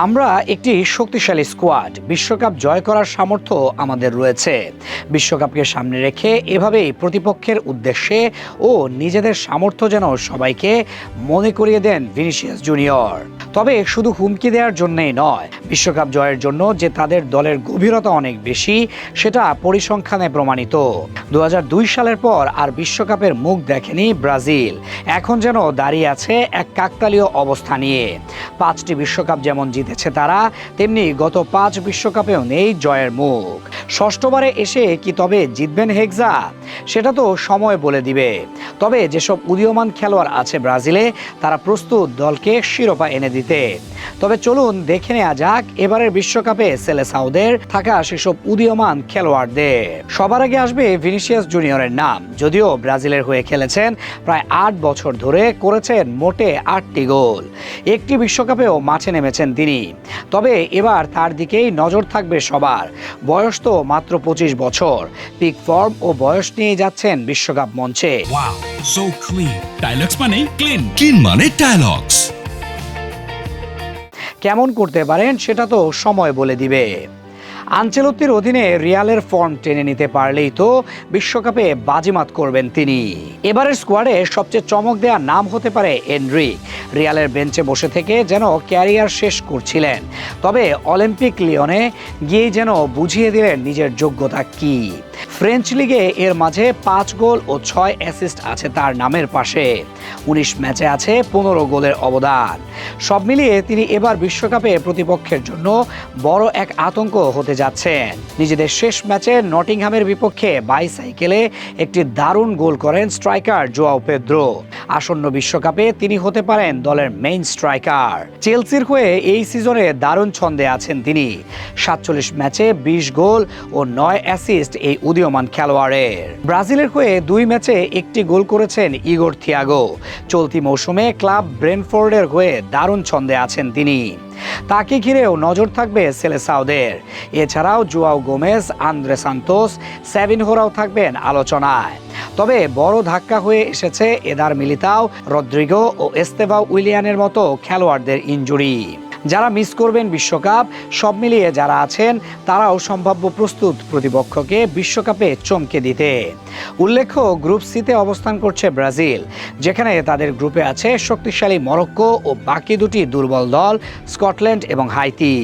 আমরা একটি শক্তিশালী স্কোয়াড, বিশ্বকাপ জয় করার সামর্থ্য আমাদের রয়েছে। বিশ্বকাপকে সামনে রেখে এভাবেই প্রতিপক্ষের উদ্দেশ্যে ও নিজেদের সামর্থ্য যেন সবাইকে মনে করিয়ে দেন ভিনিসিয়াস জুনিয়র। তবে শুধু হুমকি দেওয়ার জন্যই নয়, বিশ্বকাপ জয়ের জন্য যে তাদের দলের গভীরতা অনেক বেশি সেটা পরিসংখ্যানে প্রমাণিত। 2002 সালের পর আর বিশ্বকাপের মুখ দেখেনি ব্রাজিল, এখন যেন দাঁড়িয়ে আছে এক কাকতালীয় অবস্থা নিয়ে। 5টি বিশ্বকাপ যেমন জিতেছে তারা, তেমনি গত 5 বিশ্বকাপেও নেই জয়ের মুখ। ষষ্ঠবারে এসে কি তবে জিতবেন হেক্সা? সেটা তো সময় বলে দিবে। তবে যেসব উদীয়মান খেলোয়াড় আছে ব্রাজিলে, তারা প্রস্তুত দলকে শিরোপা এনে দিতে। তবে চলুন দেখে নেওয়া যাক এবারের বিশ্বকাপে সেলেসাওদের থাকা সেসব উদীয়মান খেলোয়াড়দের। সবার আগে আসবে ভিনিসিয়াস জুনিয়রের নাম। যদিও ব্রাজিলের হয়ে খেলেছেন প্রায় 8 বছর ধরে, করেছেন মোটে 8টি গোল। একটি বিশ্বকাপেও মাঠে নেমেছেন তিনি। তবে এবার তার দিকেই নজর থাকবে সবার। বয়স তো মাত্র 25 বছর। পিক ফর্ম ও বয়স নিয়ে যাচ্ছেন বিশ্বকাপ মঞ্চে। Wow, so clean. ডায়লগস মানে ক্লিন, ক্লিন মানে ডায়লগস। কেমন করতে পারেন সেটা তো সময় বলে দিবে। আনচেলত্তির অধীনে রিয়ালের ফর্ম টেনে নিতে পারলেই তো বিশ্বকাপে বাজিমাত করবেন তিনি। এবারের স্কোয়াডে সবচেয়ে চমক দেওয়া নাম হতে পারে এনরিক। রিয়ালের বেঞ্চে বসে থেকে যেন ক্যারিয়ার শেষ করছিলেন, তবে অলিম্পিক লিওনে গিয়েই যেন বুঝিয়ে দিলেন নিজের যোগ্যতা কি। ফ্রেঞ্চ লিগে এর মাঝে 5 গোল ও 6 অ্যাসিস্ট আছে তার নামের পাশে। 19 ম্যাচে আছে 15 গোলের অবদান। সব মিলিয়ে তিনি এবার বিশ্বকাপে প্রতিপক্ষের জন্য বড় এক আতঙ্ক হতে যাচ্ছেন। নিজেদের শেষ ম্যাচে নটিংহামের বিপক্ষে বাইসাইকেলে একটি দারুণ গোল করেন স্ট্রাইকার জোয়াও পেদ্রো। আসন্ন বিশ্বকাপে তিনি হতে পারেন দলের মেইন স্ট্রাইকার। চেলসির হয়ে এই সিজনে দারুণ ছন্দে আছেন তিনি। 47 ম্যাচে 20 গোল ও 9 অ্যাসিস্ট এই উদীয়মান খেলোয়াড়ের। ব্রাজিলের হয়ে 2 ম্যাচে 1টি গোল করেছেন ইগোর থিয়াগো। চলতি মৌসুমে ক্লাব ব্রেনফোর্ডের হয়ে দারুণ ছন্দে আছেন তিনি। তাকে ঘিরেও নজর থাকবে সেলেসাওদের। এছাড়াও জোয়াও গোমেজ, আন্দ্রে সান্তোস, সেভিনহোরাও থাকবেন আলোচনায়। তবে বড় ধাক্কা হয়ে এসেছে এদার মিলিতাও, রদ্রিগো ও এস্তেভাও উইলিয়ানের মতো খেলোয়াড়দের ইনজুরি। যারা মিস করবেন বিশ্বকাপ, সব মিলিয়ে যারা আছেন তারাও সম্ভাব্য প্রস্তুত প্রতিপক্ষকে বিশ্বকাপে চমকে দিতে। উল্লেখ্য, গ্রুপ সিতে অবস্থান করছে ব্রাজিল, যেখানে তাদের গ্রুপে আছে শক্তিশালী মরক্কো ও বাকি দুটি দুর্বল দল স্কটল্যান্ড এবং হাইতি।